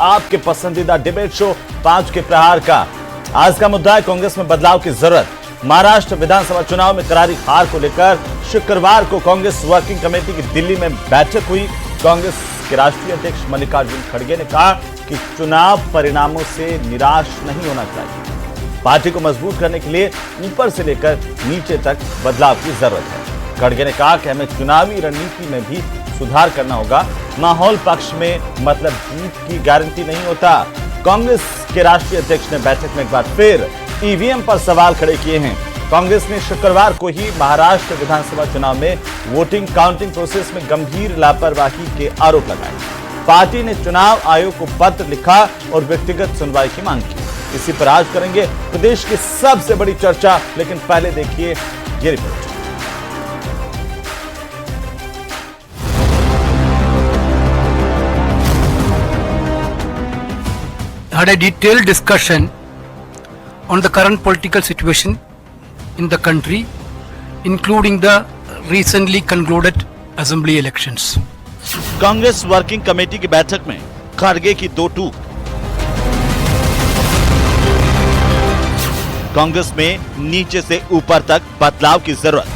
आपके पसंदीदा debate show 5 के प्रहार का। आज का मुद्दा है कांग्रेस में बदलाव की जरूरत। महाराष्ट्र विधानसभा चुनाव में करारी हार को लेकर शुक्रवार को कांग्रेस वर्किंग कमेटी की दिल्ली में बैठक हुई। कांग्रेस के राष्ट्रीय अध्यक्ष मल्लिकार्जुन खड़गे ने कहा कि चुनाव परिणामों से निराश नहीं होना चाहिए। पार्टी को मजबूत करने के लिए ऊपर से लेकर नीचे तक बदलाव की जरूरत है। खड़गे ने कहा कि हमें चुनावी रणनीति में भी सुधार करना होगा। माहौल पक्ष में मतलब जीत की गारंटी नहीं होता। कांग्रेस के राष्ट्रीय अध्यक्ष ने बैठक में एक बार फिर ईवीएम पर सवाल खड़े किए हैं। कांग्रेस ने शुक्रवार को ही महाराष्ट्र विधानसभा चुनाव में वोटिंग काउंटिंग प्रोसेस में गंभीर लापरवाही के आरोप लगाए। पार्टी ने चुनाव आयोग को पत्र लिखा और व्यक्तिगत सुनवाई की मांग की। इसी पर आज करेंगे प्रदेश की सबसे बड़ी चर्चा, लेकिन पहले देखिए ये report. Had a detailed discussion on the current political situation in the country, including the recently concluded assembly elections. Congress working committee की बैठक में खड़गे की दो टूक। कांग्रेस में नीचे से ऊपर तक बदलाव की जरूरत।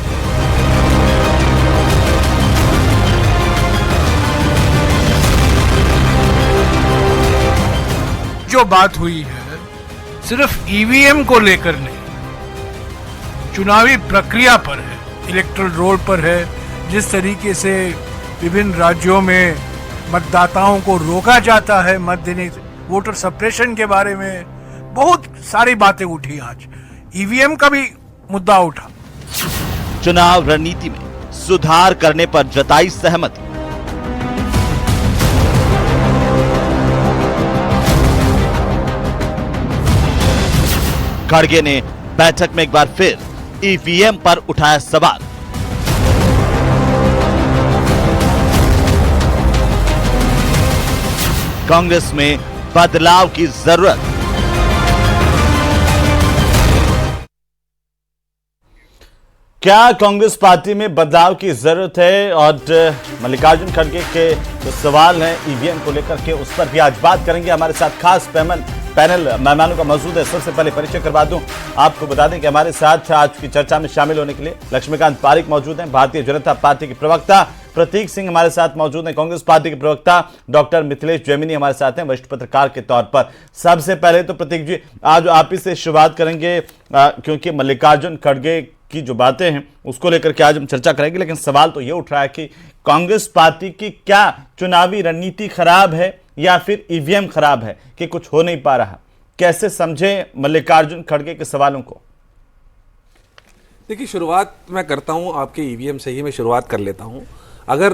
जो बात हुई है सिर्फ ईवीएम को लेकर नहीं, चुनावी प्रक्रिया पर है, इलेक्टोरल रोल पर है। जिस तरीके से विभिन्न राज्यों में मतदाताओं को रोका जाता है, मत देने, वोटर सप्रेशन के बारे में बहुत सारी बातें उठी। आज ईवीएम का भी मुद्दा उठा। चुनाव रणनीति में सुधार करने पर जताई सहमति। खड़गे ने बैठक में एक बार फिर ईवीएम पर उठाया सवाल। कांग्रेस में बदलाव की जरूरत। क्या कांग्रेस पार्टी में बदलाव की जरूरत है? और मल्लिकार्जुन खड़गे के जो सवाल हैं ईवीएम को लेकर के, उस पर भी आज बात करेंगे। हमारे साथ खास पैनल मेहमानों का मौजूद है। सबसे पहले परिचय करवा दूं आपको, बता दें कि हमारे साथ आज की चर्चा में शामिल होने के लिए लक्ष्मीकांत पारिक मौजूद हैं, भारतीय जनता पार्टी के प्रवक्ता प्रतीक सिंह हमारे साथ मौजूद हैं, कांग्रेस पार्टी के प्रवक्ता डॉक्टर मिथिलेश जैमिनी हमारे साथ हैं, वरिष्ठ पत्रकार के तौर पर। सबसे पहले तो प्रतीक जी, आज आप ही से शुरुआत करेंगे क्योंकि मल्लिकार्जुन खड़गे की जो बातें हैं उसको लेकर के आज हम चर्चा करेंगे। लेकिन सवाल तो ये उठ रहा है कि कांग्रेस पार्टी की क्या चुनावी रणनीति खराब है या फिर ईवीएम खराब है कि कुछ हो नहीं पा रहा? कैसे समझे मल्लिकार्जुन खड़गे के सवालों को? देखिए, शुरुआत मैं करता हूं आपके ईवीएम से ही मैं शुरुआत कर लेता हूं। अगर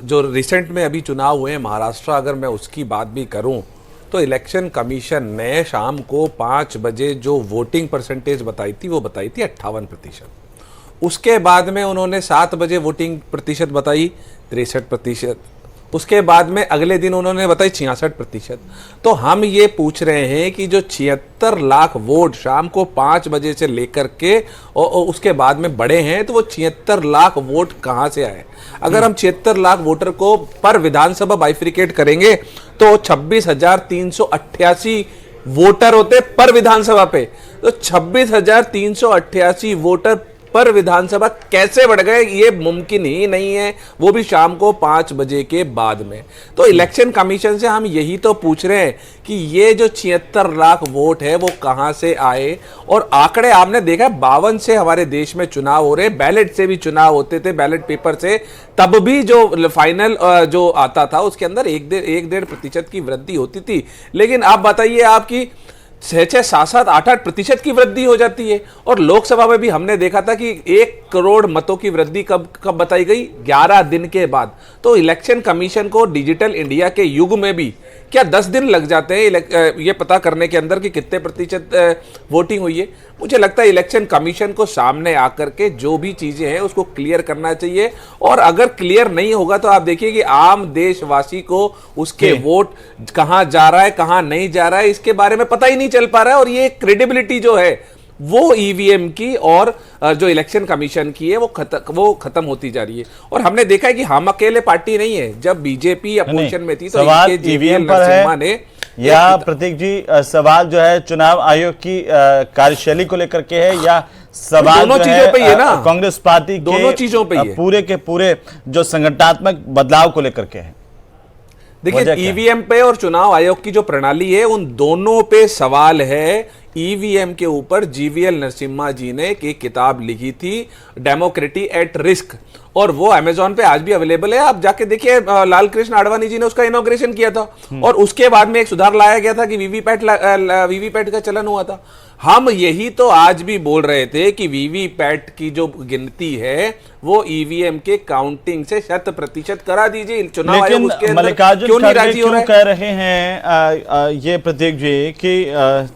जो रिसेंट में अभी चुनाव हुए हैं महाराष्ट्र, अगर मैं उसकी बात भी करूं तो इलेक्शन कमीशन ने शाम को 5 बजे जो वोटिंग परसेंटेज बताई थी वो बताई थी 58%। उसके बाद में उन्होंने 7 बजे वोटिंग प्रतिशत बताई 63%। उसके बाद में अगले दिन उन्होंने बताई 66%। तो हम ये पूछ रहे हैं कि जो 76 लाख वोट शाम को 5 बजे से लेकर के और उसके बाद में बढ़े हैं, तो वो 76 लाख वोट कहाँ से आए? अगर हम 76 लाख वोटर को पर विधानसभा बाइफिकेट करेंगे तो 26,388 वोटर होते पर विधानसभा पे। तो 26,388 वोटर पर विधानसभा कैसे बढ़ गए? ये मुमकिन ही नहीं है, वो भी शाम को 5 बजे के बाद में। तो इलेक्शन कमीशन से हम यही तो पूछ रहे हैं कि ये जो 76 लाख वोट है वो कहां से आए? और आंकड़े आपने देखा, 52 से हमारे देश में चुनाव हो रहे, बैलेट से भी चुनाव होते थे, बैलेट पेपर से, तब भी जो फाइनल जो आता था उसके अंदर 1-1.5% की वृद्धि होती थी। लेकिन आप बताइए, आपकी 6-6, 7-7, 8-8 प्रतिशत की वृद्धि हो जाती है। और लोकसभा में भी हमने देखा था कि 1 करोड़ मतों की वृद्धि कब बताई गई? 11 दिन के बाद। तो इलेक्शन कमीशन को डिजिटल इंडिया के युग में भी क्या 10 दिन लग जाते हैं ये पता करने के अंदर कि कितने प्रतिशत वोटिंग हुई है? मुझे लगता है इलेक्शन कमीशन को सामने आकर के जो भी चीजें हैं उसको क्लियर करना चाहिए। और अगर क्लियर नहीं होगा तो आप देखिए कि आम देशवासी को उसके वोट कहां जा रहा है, कहां नहीं जा रहा है, इसके बारे में पता ही नहीं चल पा रहा है। और ये क्रेडिबिलिटी जो है वो ईवीएम की और जो इलेक्शन कमीशन की है वो खत्म होती जा रही है। और हमने देखा है कि हम अकेले पार्टी नहीं है। जब बीजेपी अपोजिशन में थी तो ईवीएम पर नरसिम्हा ने या प्रतीक जी सवाल जो है चुनाव आयोग की कार्यशैली को लेकर के है या सवाल दोनों जो चीजों पे ही है ना? कांग्रेस पार्टी के दोनों चीजों पे ही है। पूरे के पूरे जो संगठनात्मक बदलाव को लेकर के है? देखिए, ईवीएम पे और चुनाव आयोग की जो प्रणाली है उन दोनों पे सवाल है। ईवीएम के ऊपर जीवीएल नरसिम्हा जी ने एक किताब लिखी थी, डेमोक्रेसी एट रिस्क, और वो अमेजोन पे आज भी अवेलेबल है। आप जाके देखिए, लाल कृष्ण आडवाणी जी ने उसका इनॉग्रेशन किया था और उसके बाद में एक सुधार लाया गया था कि वीवीपैट का चलन हुआ था। हम यही तो आज भी बोल रहे थे कि वीवीपैट की जो गिनती है वो ईवीएम के काउंटिंग से 100% करा दीजिए। चुनाव आयोग उसके अंदर मल्लिकार्जुन क्यों नहीं खड़गे राजी हो रहा क्यों है? कह रहे हैं ये प्रतीक जी कि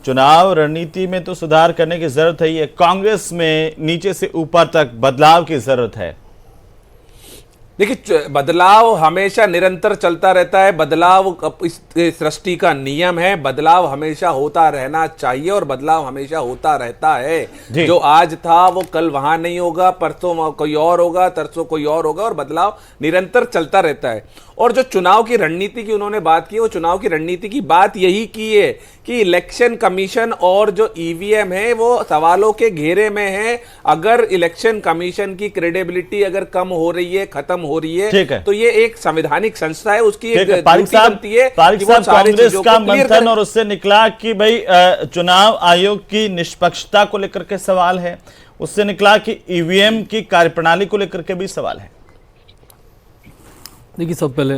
चुनाव रणनीति में तो सुधार करने की जरूरत है, ये कांग्रेस में नीचे से ऊपर तक बदलाव की जरूरत है? देखिए, बदलाव हमेशा निरंतर चलता रहता है। बदलाव इस सृष्टि का नियम है। बदलाव हमेशा होता रहना चाहिए और बदलाव हमेशा होता रहता है। जो आज था वो कल वहां नहीं होगा, परसों कोई और होगा, तरसों कोई और होगा, और बदलाव निरंतर चलता रहता है। और जो चुनाव की रणनीति की उन्होंने बात की, वो चुनाव की रणनीति की बात यही की है कि इलेक्शन कमीशन और जो ईवीएम है वो सवालों के घेरे में है। अगर इलेक्शन कमीशन की क्रेडिबिलिटी अगर कम हो रही है, खत्म हो रही है, तो ये एक संवैधानिक संस्था है, उसकी एक ड्यूटी बनती है कि वो सारी कांग्रेस चीजों का को क्लियर मंथन करे। और उससे निकला कि भाई चुनाव आयोग की निष्पक्षता को लेकर के सवाल है, उससे निकला कि ईवीएम की कार्यप्रणाली को लेकर के भी सवाल है। देखिए, सब पहले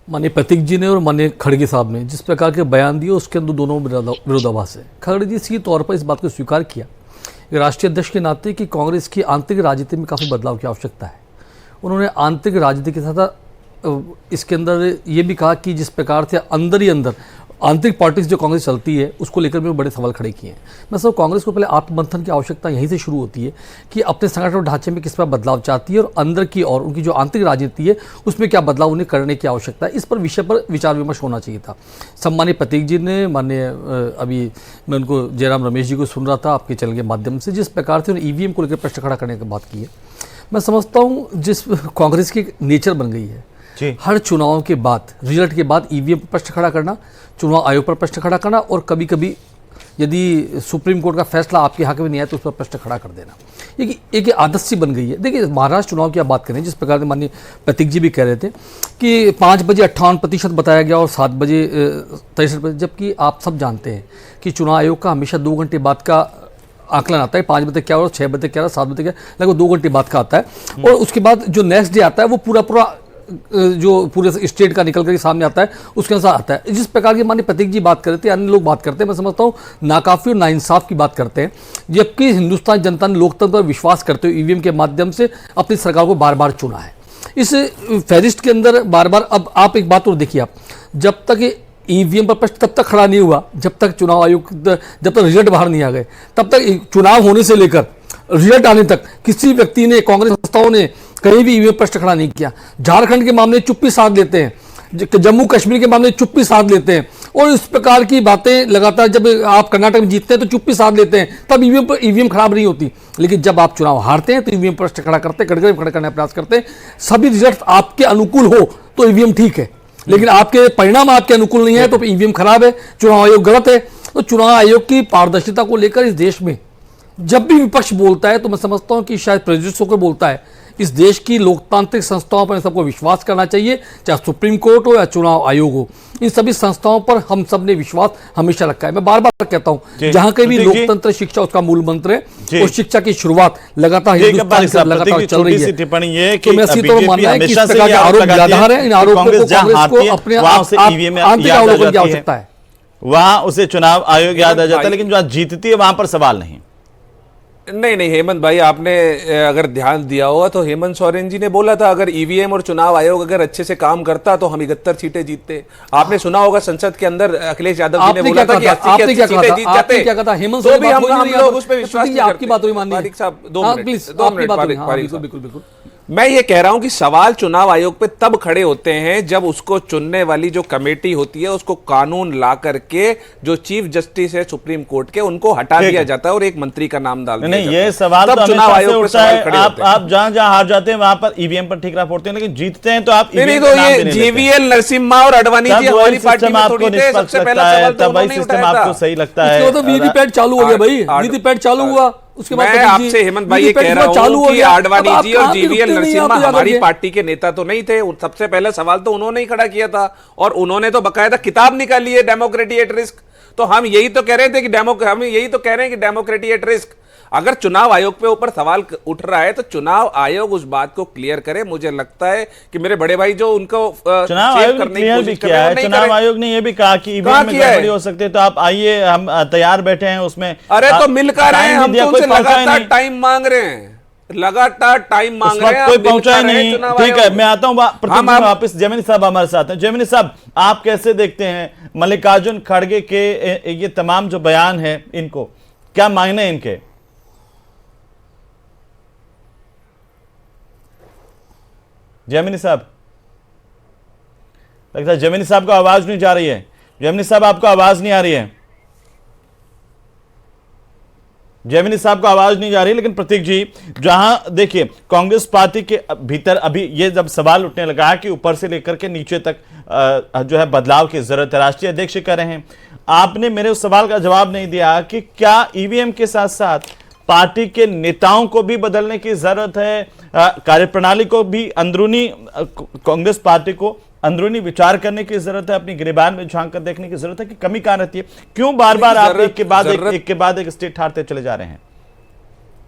माननीय प्रतीक जी ने और माननीय खड़गे साहब ने जिस प्रकार के बयान दिए उसके अंदर दोनों विरोधाभास है। खड़गे जी सीधे तौर पर इस बात को स्वीकार किया राष्ट्रीय अध्यक्ष के नाते कि कांग्रेस की आंतरिक राजनीति में काफ़ी बदलाव की आवश्यकता है। उन्होंने आंतरिक राजनीति के साथ इसके अंदर ये भी कहा कि जिस प्रकार से अंदर ही अंदर आंतरिक पार्टीज जो कांग्रेस चलती है उसको लेकर भी बड़े सवाल खड़े किए हैं। मैं सब कांग्रेस को पहले आत्ममंथन की आवश्यकता यहीं से शुरू होती है कि अपने संगठन ढांचे में किस पर बदलाव चाहती है और अंदर की और उनकी जो आंतरिक राजनीति है उसमें क्या बदलाव उन्हें करने की आवश्यकता है। इस पर विषय पर विचार विमर्श होना चाहिए था। सम्मानीय प्रतीक जी ने, माननीय अभी मैं उनको जयराम रमेश जी को सुन रहा था आपके चैनल के माध्यम से, जिस प्रकार से उन्होंने ईवीएम को लेकर प्रश्न खड़ा करने की बात की है, मैं समझता हूँ जिस कांग्रेस की नेचर बन गई है हर चुनाव के बाद, रिजल्ट के बाद ईवीएम पर प्रश्न खड़ा करना, चुनाव आयोग पर प्रश्न खड़ा करना, और कभी कभी यदि सुप्रीम कोर्ट का फैसला आपके हक में नहीं आया तो उस पर प्रश्न खड़ा कर देना। ये एक आदत सी बन गई है। देखिए, महाराष्ट्र चुनाव की आप बात करें, जिस प्रकार से माननीय प्रतीक जी भी कह रहे थे कि 5 बजे 58% बताया गया और 7 बजे 63%, जबकि आप सब जानते हैं कि चुनाव आयोग का हमेशा 2 घंटे बाद का आकलन आता है। 5 बजे क्या और 6 बजे क्या, 7 बजे क्या, लगभग 2 घंटे बाद का आता है। और उसके बाद जो नेक्स्ट डे आता है वो पूरा जो पूरे स्टेट का निकल कर सामने आता है उसके अनुसार आता है। जिस प्रकार की माननीय प्रतीक जी बात करते हैं, अन्य लोग बात करते हैं, मैं समझता हूँ नाकाफी और नाइंसाफ की बात करते हैं। जबकि हिंदुस्तान जनता ने लोकतंत्र पर विश्वास करते हुए ईवीएम के माध्यम से अपनी सरकार को बार बार चुना है। इस फहरिस्त के अंदर बार बार, अब आप एक बात और देखिए, आप जब तक ईवीएम पर प्रश्न तब तक खड़ा नहीं हुआ जब तक चुनाव आयोग, जब तक रिजल्ट बाहर नहीं आ गए, तब तक चुनाव होने से लेकर रिजल्ट आने तक किसी व्यक्ति ने, कांग्रेस संस्थाओं ने कहीं भी ईवीएम प्रश्न खड़ा नहीं किया। झारखंड के मामले चुप्पी साध लेते हैं, जम्मू कश्मीर के मामले चुप्पी साध लेते हैं, और इस प्रकार की बातें लगातार, जब आप कर्नाटक में जीतते हैं तो चुप्पी साध लेते हैं, तब ईवीएम खराब नहीं होती। लेकिन जब आप चुनाव हारते हैं तो ईवीएम प्रश्न खड़ा करते हैं, कड़कड़े खड़ा करने का प्रयास करते हैं। सभी रिजल्ट आपके अनुकूल हो तो ईवीएम ठीक है, लेकिन आपके परिणाम आपके अनुकूल नहीं है तो ईवीएम खराब है, चुनाव आयोग गलत है। तो चुनाव आयोग की पारदर्शिता को लेकर इस देश में जब भी विपक्ष बोलता है तो मैं समझता हूं कि शायद प्रेजुडिस होकर बोलता है। इस देश की लोकतांत्रिक संस्थाओं पर सबको विश्वास करना चाहिए, चाहे सुप्रीम कोर्ट हो या चुनाव आयोग हो। इन सभी संस्थाओं पर हम सब ने विश्वास हमेशा रखा है। मैं बार बार कहता हूं, जहां कहीं भी लोकतंत्र शिक्षा उसका मूल मंत्र है, उस शिक्षा की शुरुआत लगातार हिंदुस्तान से लगातार चल रही है। टिप्पणी ये तो मैं इसी तरह मानना है कि इस प्रकार के आरोप निराधार है। इन आरोपों को कांग्रेस को अपने आंतरिक अवलोकन की आवश्यकता है। वहां उसे चुनाव आयोग याद आ जाता है, लेकिन जो आज जीतती है वहां पर सवाल नहीं। नहीं, हेमंत भाई, आपने अगर ध्यान दिया होगा तो हेमंत सोरेन जी ने बोला था अगर ईवीएम और चुनाव आयोग अगर अच्छे से काम करता तो हम 71 सीटें जीतते। आपने सुना होगा संसद के अंदर अखिलेश यादव जी ने बोला था कि 80 सीटें जीत जाते। क्या कहा? हेमंत तो भी हम लोग उस पर विश्वास नहीं करते। आपकी बात हुई माननीय साहब, 2 मिनट, बिल्कुल बिल्कुल। मैं ये कह रहा हूं कि सवाल चुनाव आयोग पे तब खड़े होते हैं जब उसको चुनने वाली जो कमेटी होती है उसको कानून ला करके जो चीफ जस्टिस है सुप्रीम कोर्ट के उनको हटा दिया जाता है और एक मंत्री का नाम डाल दिया नहीं, जाता ये है। सवाल तब तो चुनाव हमेशा से आयोग पे उठता सवाल है। खड़े आप होते हैं। आप जहां हार जाते हैं वहां पर ईवीएम पर ठीक रहा फोड़ते हैं, लेकिन जीतते हैं तो आप नहीं EVM तो का नाम ये भी नहीं लेते। जीवीएल नरसिम्हा और अडवाणी जी तब हमारी वही पार्टी सिस्टम में आपको थोड़ी थे। निष्पक्ष सबसे पहला लगता है, सवाल तो तब वही उन्होंने सिस्टम उठाया था। आपको सही लगता उसके है। बाद तो वीवीपैट चालू हो गया भाई, वीवीपैट चालू हुआ उसके बाद मैं प्रतीक जी, आपसे हेमंत भाई ये वीवीपैट कह के रहा बाद चालू हूं हो कि गया। आडवाणी अब आप जी और कहाँ भी जीवीएल रुकते नहीं हैं, आप नरसिम्हा तो याद हमारी रखिए। पार्टी के नेता तो नहीं थे। सबसे पहले सवाल तो उन्होंने ही खड़ा किया था और उन्होंने तो बकायदा किताब निकाली है डेमोक्रेसी एट रिस्क। तो हम यही तो कह रहे थे कि हम यही तो कह रहे हैं कि डेमोक्रेसी एट रिस्क। अगर चुनाव आयोग पे ऊपर सवाल उठ रहा है तो चुनाव आयोग उस बात को क्लियर करे। मुझे लगता है कि मेरे बड़े भाई जो उनको चुनाव सेव आयोग ने करने की क्लियर भी कोशिश कर किया रहे हैं, है। वो नहीं चुनाव करे। आयोग ने यह भी कहा कि कहाँ ईवीएम में किया है? गड़बड़ी हो सकती है, तो आप आइए, हम तैयार बैठे हैं उसमें। अरे तो मिलकर रहे हैं, टाइम भी हम दिया, तो कोई उनसे पहुंचा ही लगातार नहीं। टाइम मांग रहे हैं, लगातार टाइम उस मांग रहे वक्त हैं। कोई आप पहुंचा ही मिलकर रहे नहीं। चुनाव ठीक है, आयोग। मैं आता हूं हम वापस। जैमिनी साहब हमारे साथ हैं। जैमिनी साहब, आप कैसे देखते हैं मल्लिकार्जुन खड़गे के ये तमाम जो बयान है, इनको क्या मायने हैं इनके? जैमिनी साहब, लगता है जैमिनी साहब को आवाज नहीं जा रही है। जैमिनी साहब, आपको आवाज नहीं आ रही है। जैमिनी साहब को आवाज नहीं जा रही। लेकिन प्रतीक जी, जहां देखिए कांग्रेस पार्टी के भीतर अभी ये जब सवाल उठने लगा है कि ऊपर से लेकर के नीचे तक जो है बदलाव की जरूरत है, राष्ट्रीय अध्यक्ष कह रहे हैं, आपने मेरे उस सवाल का जवाब नहीं दिया कि क्या ईवीएम के साथ साथ पार्टी के नेताओं को भी बदलने की जरूरत है, कार्यप्रणाली को भी, अंदरूनी कांग्रेस पार्टी को अंदरूनी विचार करने की जरूरत है, अपनी गिरबान में झांक कर देखने की जरूरत है कि कमी कहां रहती है? क्यों बार बार आप एक के बाद एक स्टेट हारते चले जा रहे हैं?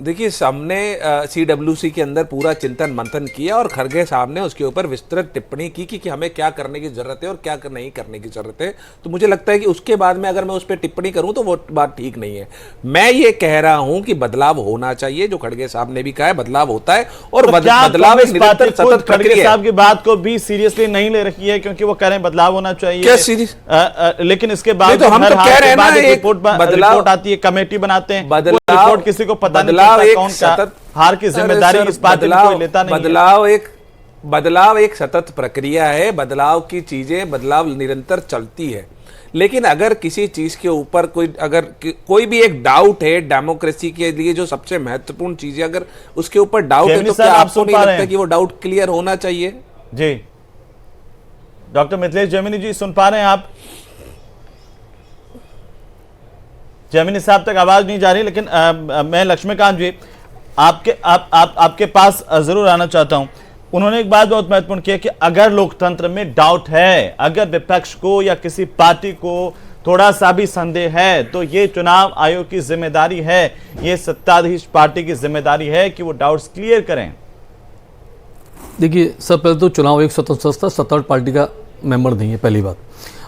देखिए, हमने सीडब्ल्यूसी के अंदर पूरा चिंतन मंथन किया और खड़गे साहब ने उसके ऊपर विस्तृत टिप्पणी की कि हमें क्या करने की जरूरत है और क्या नहीं करने की जरूरत है। तो मुझे लगता है कि उसके बाद में अगर मैं उस पर टिप्पणी करूं तो वो बात ठीक नहीं है। मैं ये कह रहा हूं कि बदलाव होना चाहिए, जो खड़गे साहब ने भी कहा है, बदलाव होता है और तो बदलाव एक निरंतर सतत खड़गे प्रक्रिया साहब की बात को भी सीरियसली नहीं ले रखी है, क्योंकि वो कह रहे हैं बदलाव होना चाहिए। क्या सीरियस? लेकिन इसके बाद तो हम तो कह रहे हैं ना, एक रिपोर्ट आती है, कमेटी बनाते हैं, बदलाव, रिपोर्ट किसी को पता नहीं बदलाव चलता एक कौन सतत, हार की जिम्मेदारी इस पार्टी में कोई लेता नहीं है। बदलाव एक सतत प्रक्रिया है। बदलाव की चीजें, बदलाव निरंतर चलती है। लेकिन अगर किसी चीज के ऊपर कोई भी एक डाउट है, डेमोक्रेसी के लिए जो सबसे महत्वपूर्ण चीज है, अगर उसके ऊपर डाउट है तो क्या आपको नहीं लगता कि वो डाउट क्लियर होना चाहिए? जी, डॉक्टर मिथिलेश जैमिनी जी, सुन पा रहे हैं आप? जैमिनी साहब तक आवाज नहीं जा रही, लेकिन मैं लक्ष्मीकांत जी आपके पास जरूर आना चाहता हूं। उन्होंने एक बात बहुत महत्वपूर्ण की है कि अगर लोकतंत्र में डाउट है, अगर विपक्ष को या किसी पार्टी को थोड़ा सा भी संदेह है, तो ये चुनाव आयोग की जिम्मेदारी है, ये सत्ताधीश पार्टी की जिम्मेदारी है कि वो डाउट्स क्लियर करें। देखिए, सब पहले तो चुनाव आयोग स्वतंत्र संस्था, सत्तारूढ़ पार्टी का मेंबर नहीं है, पहली बात।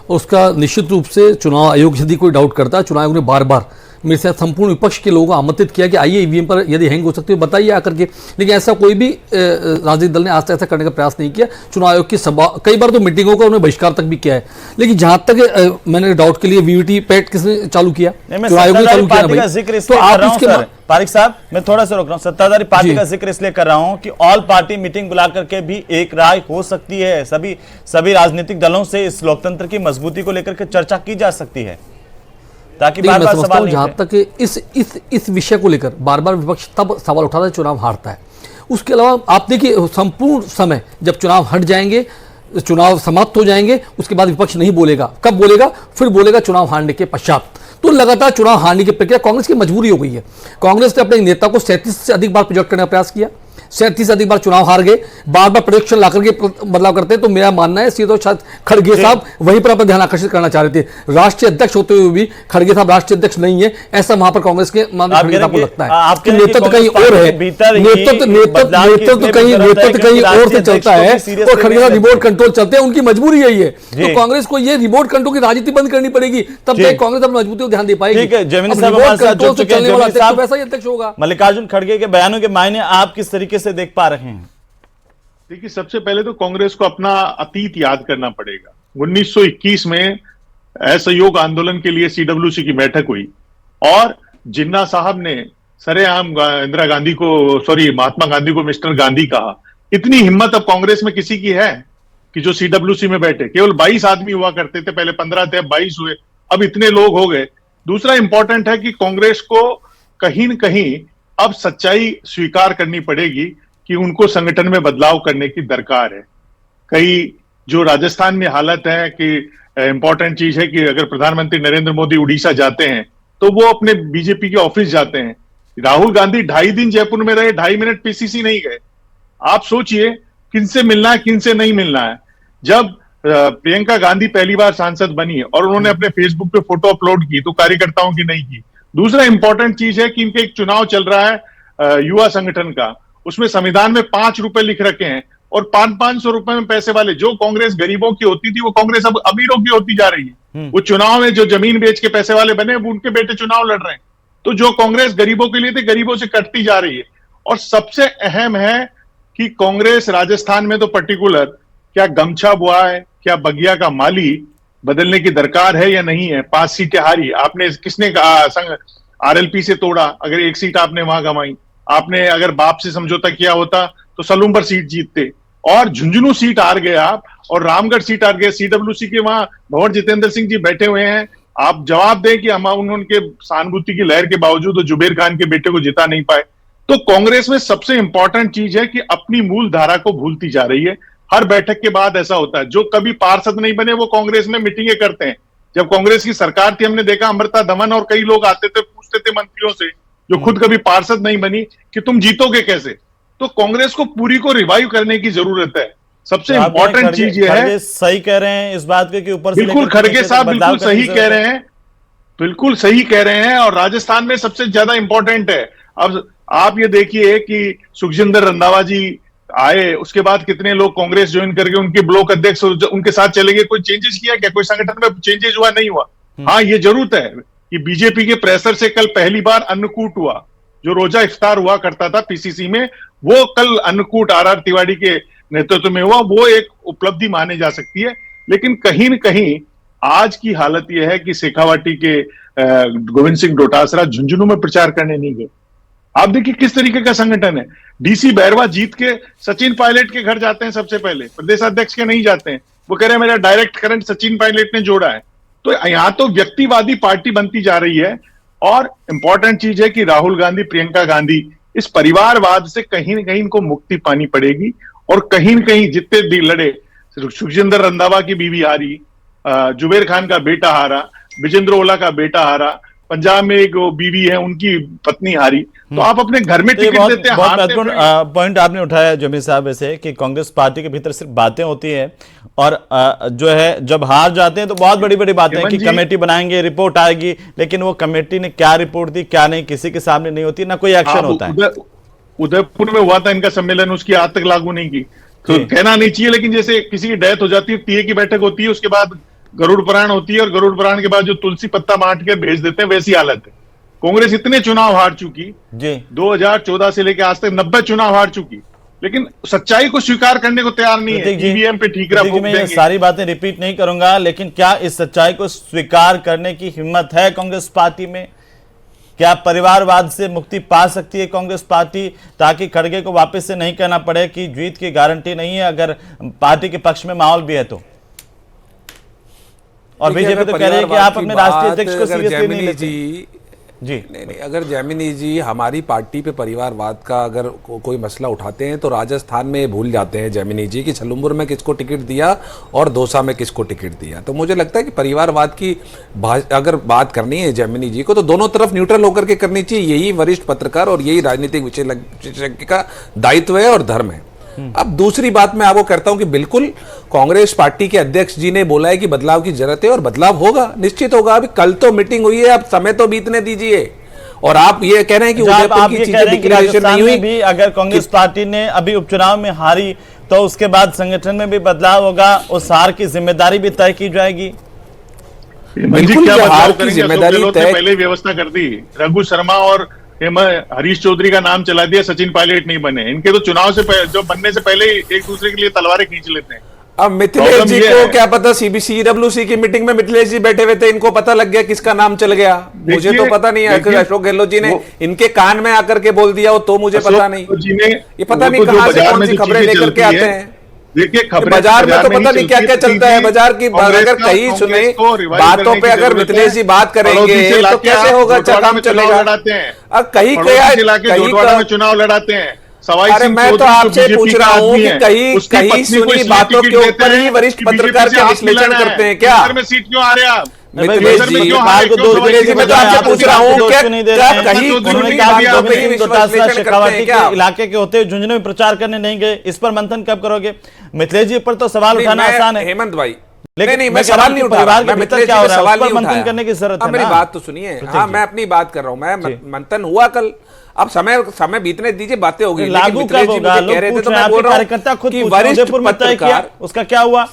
और उसका निश्चित रूप से चुनाव आयोग यदि कोई डाउट करता है, चुनाव आयोग ने बार बार मेरे साथ संपूर्ण विपक्ष के लोगों को आमंत्रित किया कि आइए ईवीएम पर यदि हैंग हो सकती है बताइए आकर के, लेकिन ऐसा कोई भी राजनीतिक दल ने आज तक ऐसा करने का प्रयास नहीं किया। चुनाव आयोग की सभा, कई बार तो मीटिंगों का उन्होंने बहिष्कार तक भी किया है। लेकिन जहां तक मैंने डाउट के लिए वीवीटी पैट किसने चालू किया? चुनाव आयोग ने चालू किया ना भाई। तो आप इसके पारिक साहब, मैं थोड़ा सा रोक रहा हूं, सत्ताधारी पार्टी का जिक्र इसलिए कर रहा हूं कि ऑल पार्टी मीटिंग बुला करके भी एक राय हो सकती है, सभी राजनीतिक दलों से इस लोकतंत्र की मजबूती को लेकर के चर्चा की जा सकती है, ताकि बार बार सवाल जहां तक इस विषय को लेकर बार बार विपक्ष तब सवाल उठाता है चुनाव हारता है। उसके अलावा आप देखिए, संपूर्ण समय जब चुनाव हट जाएंगे, चुनाव समाप्त हो जाएंगे, उसके बाद विपक्ष नहीं बोलेगा। कब बोलेगा? फिर बोलेगा चुनाव हारने के पश्चात। तो लगातार चुनाव हारने की प्रक्रिया कांग्रेस की मजबूरी हो गई है। कांग्रेस ने अपने नेता को 37 से अधिक बार प्रोजेक्ट करने का प्रयास किया, 37 से अधिक बार चुनाव हार गए, बार बार प्रोजेक्शन ला करके बदलाव करते हैं। तो मेरा मानना है सीधे शायद खड़गे साहब वहीं पर अपना ध्यान आकर्षित करना चाह रहे थे। राष्ट्रीय अध्यक्ष होते हुए भी खड़गे साहब राष्ट्रीय अध्यक्ष नहीं है, ऐसा वहां पर कांग्रेस के को लगता है कि नेतृत्व कहीं और है, नेतृत्व कहीं और से चलता है और खड़गे साहब रिमोट कंट्रोल चलते हैं। उनकी मजबूरी यही है। तो कांग्रेस को ये रिमोट कंट्रोल की राजनीति बंद करनी पड़ेगी, तब तक कांग्रेस अपनी मजबूती को ध्यान दे पाएगी। वैसा ही अध्यक्ष होगा। मल्लिकार्जुन खड़गे के बयानों के मायने आप किस तरीके से देख पा रहे हैं? देखिए, सबसे पहले तो कांग्रेस को अपना अतीत याद करना पड़ेगा। 1921 में असहयोग आंदोलन के लिए सीडब्ल्यूसी की बैठक हुई और जिन्ना साहब ने सरेआम महात्मा गांधी को मिस्टर गांधी कहा इतनी हिम्मत अब कांग्रेस में किसी की है कि जो सीडब्ल्यूसी में बैठे? केवल 22 आदमी हुआ करते थे, पहले 15 थे, अब 22 हुए, अब इतने लोग हो गए। दूसरा इंपॉर्टेंट है कि कांग्रेस को कहीं न कहीं अब सच्चाई स्वीकार करनी पड़ेगी कि उनको संगठन में बदलाव करने की दरकार है। कई जो राजस्थान में हालत है कि इंपॉर्टेंट चीज है कि अगर प्रधानमंत्री नरेंद्र मोदी उड़ीसा जाते हैं तो वो अपने बीजेपी के ऑफिस जाते हैं। राहुल गांधी 2.5 दिन जयपुर में रहे, 2.5 मिनट पीसीसी नहीं गए। आप सोचिए किनसे मिलना है, किनसे नहीं मिलना है। जब प्रियंका गांधी पहली बार सांसद बनी और उन्होंने अपने फेसबुक पे फोटो अपलोड की तो कार्यकर्ताओं की नहीं की। दूसरा इंपॉर्टेंट चीज है कि इनके एक चुनाव चल रहा है युवा संगठन का, उसमें संविधान में 5 रुपए लिख रखे हैं और 500 रुपए में पैसे वाले। जो कांग्रेस गरीबों की होती थी वो कांग्रेस अब अमीरों की होती जा रही है। वो चुनाव में जो जमीन बेच के पैसे वाले बने वो उनके बेटे चुनाव लड़ रहे हैं। तो जो कांग्रेस गरीबों के लिए थे, गरीबों से कटती जा रही है। और सबसे अहम है कि कांग्रेस राजस्थान में तो पर्टिकुलर क्या गमछा बुआ है, क्या बगिया का माली बदलने की दरकार है या नहीं है। 5 सीटें हारी, आपने किसने कहा संग आरएलपी से तोड़ा? अगर 1 सीट आपने वहां गंवाई, आपने अगर बाप से समझौता किया होता तो सलूम्बर सीट जीतते। और झुंझुनू सीट हार गए आप, और रामगढ़ सीट हार गए। सीडब्ल्यूसी के वहां भंवर जितेंद्र सिंह जी बैठे हुए हैं। आप जवाब दें कि हम उनके सहानुभूति की लहर के बावजूद जुबेर खान के बेटे को जिता नहीं पाए। तो कांग्रेस में सबसे इंपॉर्टेंट चीज है कि अपनी मूल धारा को भूलती जा रही है। हर बैठक के बाद ऐसा होता है। जो कभी पार्षद नहीं बने वो कांग्रेस में मीटिंगें करते हैं। जब कांग्रेस की सरकार थी हमने देखा अमृता दमन और कई लोग आते थे, पूछते थे मंत्रियों से जो खुद कभी पार्षद नहीं बनी कि तुम जीतोगे कैसे। तो कांग्रेस को पूरी को रिवाइव करने की जरूरत है। सबसे तो इंपॉर्टेंट चीज ये है, सही कह रहे हैं इस बात के कि ऊपर से बिल्कुल खड़गे साहब बिल्कुल सही कह रहे हैं, बिल्कुल सही कह रहे हैं। और राजस्थान में सबसे ज्यादा इंपॉर्टेंट है। अब आप ये देखिए कि सुखजिंदर रंधावा जी आए, उसके बाद कितने लोग कांग्रेस ज्वाइन करके उनके ब्लॉक अध्यक्ष उनके साथ चले गए। कोई चेंजेस किया क्या? कोई संगठन में चेंजेस हुआ? नहीं हुआ। हाँ, ये जरूरत है कि बीजेपी के प्रेशर से कल पहली बार अन्नकूट हुआ। जो रोजा इफ्तार हुआ करता था पीसीसी में, वो कल अन्नकूट आर तिवारी के नेतृत्व में हुआ। वो एक उपलब्धि मानी जा सकती है। लेकिन कहीं न कहीं आज की हालत यह है कि शेखावाटी के गोविंद सिंह डोटासरा झुंझुनू में प्रचार करने नहीं गए। आप देखिए किस तरीके का संगठन है। डीसी बैरवा जीत के सचिन पायलट के घर जाते हैं सबसे पहले, प्रदेशाध्यक्ष के नहीं जाते हैं। वो कह रहे हैं मेरा डायरेक्ट करंट सचिन पायलट ने जोड़ा है। तो यहां तो व्यक्तिवादी पार्टी बनती जा रही है। और इंपॉर्टेंट चीज है कि राहुल गांधी, प्रियंका गांधी इस परिवारवाद से कहीं न कहीं इनको मुक्ति पानी पड़ेगी। और कहीं न कहीं जितने लड़े, सुखजिंदर रंधावा की बीवी हारी, जुबेर खान का बेटा हारा, विजेंद्र ओला का बेटा हारा, पंजाब में एक बीवी है उनकी पत्नी हारी। तो आप अपने घर में टिकट देते हैं। बहुत महत्वपूर्ण पॉइंट आपने उठाया जमीर साहब ऐसे कि कांग्रेस पार्टी के भीतर सिर्फ बातें होती है और जो है जब हार जाते हैं तो बहुत बड़ी बड़ी बातें हैं कि कमेटी बनाएंगे, रिपोर्ट आएगी, लेकिन वो कमेटी ने क्या रिपोर्ट दी क्या नहीं किसी के सामने नहीं होती, ना कोई एक्शन होता है। उदयपुर में हुआ था इनका सम्मेलन, उसकी आज तक लागू नहीं की। तो कहना नहीं चाहिए, लेकिन जैसे किसी की डेथ हो जाती है, टीए की बैठक होती है, उसके बाद गरुड़ पुराण होती है और गरुड़ पुराण के बाद जो तुलसी पत्ता बांट के भेज देते हैं, वैसी हालत है। कांग्रेस इतने चुनाव हार चुकी जी, 2014 से लेकर आज तक 90 चुनाव हार चुकी, लेकिन सच्चाई को स्वीकार करने को तैयार नहीं है। ईवीएम पे ठीकरा फूंक देंगे। सारी बातें रिपीट नहीं करूंगा, लेकिन क्या इस सच्चाई को स्वीकार करने की हिम्मत है कांग्रेस पार्टी में? क्या परिवारवाद से मुक्ति पा सकती है कांग्रेस पार्टी, ताकि खड़गे को वापस से नहीं कहना पड़े कि जीत की गारंटी नहीं है अगर पार्टी के पक्ष में माहौल भी है तो? और बीजेपी तो कह रही है कि आप अपने राष्ट्रीय अध्यक्ष को सीरियसली नहीं लेते जी। नहीं, अगर जैमिनी जी हमारी पार्टी पे परिवारवाद का अगर कोई मसला उठाते हैं तो राजस्थान में भूल जाते हैं जैमिनी जी कि छल्लुम्बुर में किसको टिकट दिया और दौसा में किसको टिकट दिया। तो मुझे लगता है कि परिवारवाद की अगर बात करनी है जैमिनी जी को तो दोनों तरफ न्यूट्रल होकर के करनी चाहिए। यही वरिष्ठ पत्रकार और यही राजनीतिक विशेषज्ञ का दायित्व है और धर्म है। अब दूसरी बात मैं आपको करता हूं कि बिल्कुल कांग्रेस पार्टी के अध्यक्ष जी ने बोला है कि बदलाव की जरूरत है और बदलाव होगा, निश्चित होगा। अभी कल तो मीटिंग हुई है, अब समय तो बीतने दीजिए। और आप ये कह रहे हैं कि उदयपुर की चीजें डिक्लेरेशन नहीं हुई भी, अगर कांग्रेस पार्टी ने अभी उपचुनाव में हारी तो उसके बाद संगठन में भी बदलाव होगा, उस हार की जिम्मेदारी भी तय की जाएगी। बिल्कुल, हार की जिम्मेदारी पहले व्यवस्था कर दी। रघु शर्मा और हरीश चौधरी का नाम चला दिया, सचिन पायलट नहीं बने। इनके तो चुनाव से जो बनने से पहले एक दूसरे के लिए तलवारें खींच लेते हैं। अब मिथिलेश प्रॉब्लम जी ये को है। क्या पता, CWC की मीटिंग में मिथिलेश जी बैठे हुए थे, इनको पता लग गया किसका नाम चल गया। मुझे तो देखिए- पता नहीं है, देखिए, अशोक गहलोत जी ने वो- इनके कान में आकर के बोल दिया हो तो मुझे पता नहीं। अशोक जी ने ये पता वो नहीं तो जो कहां से बाजार कौन में सी जो खबरें चीजें लेकर के चलती आते है, हैं। देखिए खबरें बाजार में तो नहीं पता नहीं क्या क्या चलती है, चलता है बाजार की। कांग्रेस अगर का- कहीं कांग्रेस सुने को रिवाइव बातों करने पे की अगर जरूरत मिथिलेश है। जी बात करेंगे पड़ोसी से तो लाके कैसे आप होगा, जोटवाड़ा काम में चुनाव चलेगा। लड़ाते हैं। अब कहीं पड़ोसी से लाके कहीं जोटवाड़ा का- में चुनाव लड़ाते हैं। सवाई अरे सिंह मैं तो चौधरी जो आपसे बीजेपी पूछ का रहा हूं आदमी कि है, कहीं उसकी कहीं पत्नी को सुनी इसलिए बातों टिकट के देते ऊपर हैं ही वरिष्ठ कि बीजेपी पत्रकार से क्या हाथ विश्लेषण मिलाना है। करते हैं क्या? नगर में सीट क्यों आ रहे हैं आप? मिथिलेश नगर जी में क्यों की आ बात रहे हैं? को क्यों दो सवाई मिथिलेश जी, सिंह मैं तो चौधरी आपसे को पूछ रहा दिया? हूं दोस्त क्या क्यों नहीं दे क्या रहे हैं? कहीं उन्होंने सुनी कहा बातों पे ही गोविंद विश्लेषण डोटासरा करते शेखावटी हैं क्या? के इलाके के होते हुए झुंझुनू में प्रचार करने नहीं गए, इस पर मंथन कब करोगे? मिथिलेश जी पर तो सवाल नहीं, उठाना मैं- आसान है, हेमंत भाई, लेकिन नहीं मैं मैं कह रहा सवाल हूं नहीं कि उठा परिवार रहा, के मैं भीतर मिथिलेश क्या जी हो पे रहा है, सवाल उस पर नहीं मंथन उठाया। करने की जरूरत है अब मेरी ना। बात तो सुनिए। हाँ, मैं अपनी बात कर रहा हूँ। मैं मंथन हुआ कल, अब समय बीतने दीजिए, बातें होगी। लागू कब होगा? लोग पूछ रहे हैं, आपके कार्यकर्ता खुद पूछ रहे हैं, उदयपुर में तय किया, उसका क्या हुआ?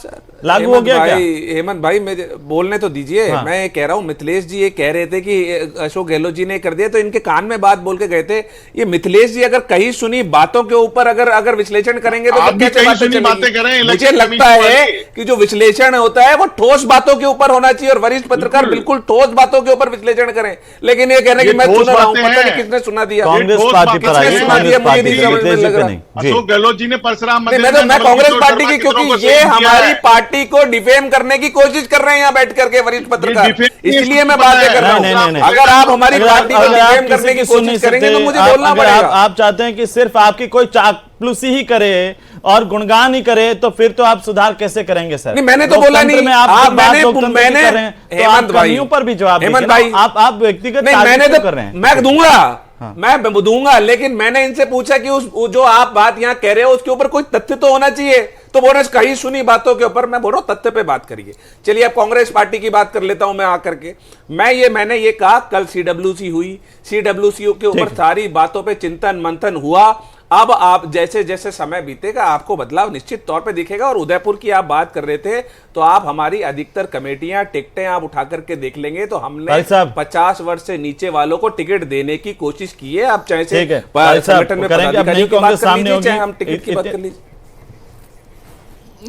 लागू हो गया क्या? हेमंत भाई मुझे बोलने तो दीजिए। हाँ। मैं ये कह रहा हूँ, मिथिलेश जी ये कह रहे थे कि अशोक गहलोत जी ने कर दिया, तो इनके कान में बात बोल के गए थे। ये मिथिलेश जी अगर कहीं सुनी बातों के ऊपर अगर विश्लेषण करेंगे तो आप फिर भी कैसे कहीं बातें सुनी बातें चलेंगी? कर रहे हैं, मुझे इलेक्शन लगता कमीशन है वाली। कि जो विश्लेषण होता है वो ठोस बातों के ऊपर होना चाहिए, और वरिष्ठ पत्रकार बिल्कुल ठोस बातों के ऊपर विश्लेषण करें। लेकिन ये कहना कि ये मैं ठोस सुन रहा हूँ, बातें पता नहीं हैं। किसने सुना दिया। कांग्रेस ठोस पार्टी बातें पर आइए, हैं। सुना कांग्रेस दिया, मुझे पार्टी नहीं पर, समझ में मिथिलेश जी लग पे रहा। नहीं जी। अशोक गहलोत जी ने परशुराम नहीं, मंदिर मैं में कांग्रेस नवनीत पार्टी की, शर्मा क्योंकि चित्रों को ये सेव किया हमारी है। पार्टी को डिफेम करने की कोशिश कर रहे हैं यहाँ बैठ करके वरिष्ठ पत्रकार, डिफेम नहीं, इसलिए मैं इसको बातें पता कर है। रहा नहीं, नहीं, नहीं। हूँ। अगर आप हमारी पार्टी को अगर आप डिफेम किसी करने की की सुन नहीं कोशिश करेंगे तो सकते, मुझे आप- बोलना अगर पड़ेगा। आप चाहते हैं कि सिर्फ आपकी कोई चापलूसी ही करे और गुणगान ही करे, तो फिर तो आप सुधार कैसे करेंगे सर? नहीं, मैंने तो बोला लोकतंत्र नहीं। में आप आप जब बात मैंने लोकतंत्र की मैंने कर रहे हैं, तो आप हेमंत भाई, कमियों पर भी जवाब हेमंत दीजिए ना। भाई, आप व्यक्तिगत नहीं, टारगेट मैंने क्यों तो कर रहे हैं? मैं दूंगा, मैं दूंगा, लेकिन मैंने इनसे पूछा कि उस जो आप बात यहाँ कह रहे हो उसके ऊपर कोई तथ्य तो होना चाहिए। तो बोले कहीं सुनी बातों के ऊपर, मैं बोल रहा हूं तथ्य पे बात करिए। चलिए अब कांग्रेस पार्टी की बात कर लेता हूं मैं आकर के। मैंने ये कहा कल CWC हुई, CWC के ऊपर सारी बातों पे चिंतन मंथन हुआ। अब आप जैसे जैसे समय बीतेगा आपको बदलाव निश्चित तौर पे दिखेगा। और उदयपुर की आप बात कर रहे थे, तो आप हमारी अधिकतर कमेटियां टिकटें आप उठा करके देख लेंगे तो हमने भाई साहब, 50 वर्ष से नीचे वालों को टिकट देने की कोशिश की है। आप चाहे से ठीक है भाई साहब, संगठन में करेंगे, अब पदाधिकारी नई की बात कांग्रेस कर सामने लीजिए, चाहे होगी। हम टिकट की बात कर लीजिए।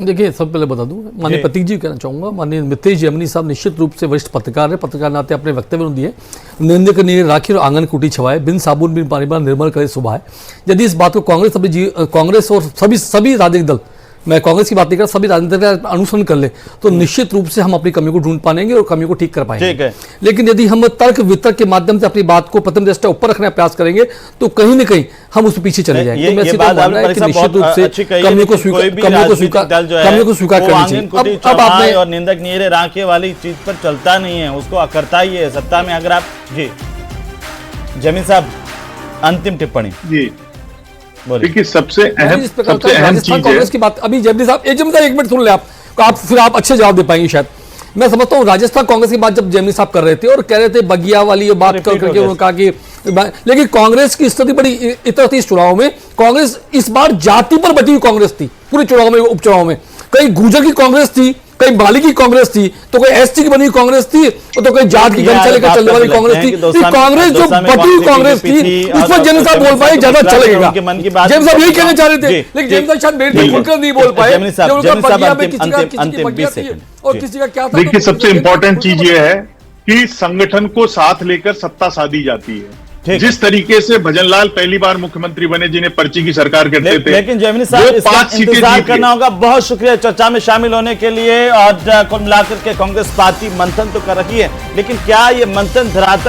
देखिए, सब पहले बता दूं, माननीय प्रतीक जी कहना चाहूँगा, माननीय मितेश जैमिनी साहब निश्चित रूप से वरिष्ठ पत्रकार है, पत्रकार नाते अपने वक्तव्य में दिए, निंदक ने राखी और आंगन कुटी छवाए, बिन साबुन बिन पानी पर निर्मल करे सुबह है। यदि इस बात को कांग्रेस और सभी राजनीतिक दल, मैं कांग्रेस की बात नहीं कर, सभी राजनीतिक दल अनुसरण कर ले तो निश्चित रूप से हम अपनी कमियों को ढूंढ पाएंगे और कमियों को ठीक कर पाएंगे। ठीक है। लेकिन यदि हम तर्क वितर्क के माध्यम से अपनी बात को प्रथम दृष्टया ऊपर रखने का प्रयास करेंगे तो कहीं न कहीं हम उसके पीछे चले जाएंगे। तो ये बात आपने भाई साहब बहुत अच्छी कही है, लेकिन कोई भी राजनीतिक दल जो है कमियों को स्वीकार वो करनी आंगन चाहिए। कुटी अब आपने चौपाई और निंदक नीरे राखे वाली चीज पर चलता नहीं है, उसको अकरता ही है सत्ता में। अगर आप जी जमीन साहब अंतिम टिप्पणी जी बोलिए। देखिए, सबसे इस प्रकार सबसे का अहम राजस्थान चीज है, कांग्रेस की बात अभी जब साहब एक मिनट सुन ले आप फिर आप अच्छे जवाब दे पाएंगे शायद। मैं समझता हूँ राजस्थान कांग्रेस की बात जब जैमिनी साहब कर रहे थे और कह रहे थे बगिया वाली ये बात कर करके उन्होंने कहा कि, लेकिन कांग्रेस की स्थिति बड़ी इतर थी इस चुनाव में। कांग्रेस इस बार जाति पर बटी हुई कांग्रेस थी पूरे चुनाव में, उपचुनाव में। कहीं गुर्जर की कांग्रेस थी, कहीं बाली की कांग्रेस थी, तो कोई ST की बनी हुई कांग्रेस थी, और तो कोई जाट की गंजा लेकर चलने वाली कांग्रेस थी। कांग्रेस जो बटी हुई कांग्रेस थी उस पर जैमिनी साहब बोल पाए ज्यादा चलेगा। जैमिनी साहब यही कहना चाह रहे थे, लेकिन जैमिनी साहब शायद मेरे से खुलकर नहीं बोल पाए। और किसी का क्या था। देखिए, सबसे इंपॉर्टेंट चीज ये है कि संगठन को साथ लेकर सत्ता साधी जाती है। जिस तरीके से भजनलाल पहली बार मुख्यमंत्री बने, जिन्हें पर्ची की सरकार करते थे, लेकिन जैमिनी साहब इसका 5 सीटें इंतजार जीत करना होगा। बहुत शुक्रिया चर्चा में शामिल होने के लिए। और कुल मिलाकर के कांग्रेस पार्टी मंथन तो कर रही है, लेकिन क्या ये मंथन धरातल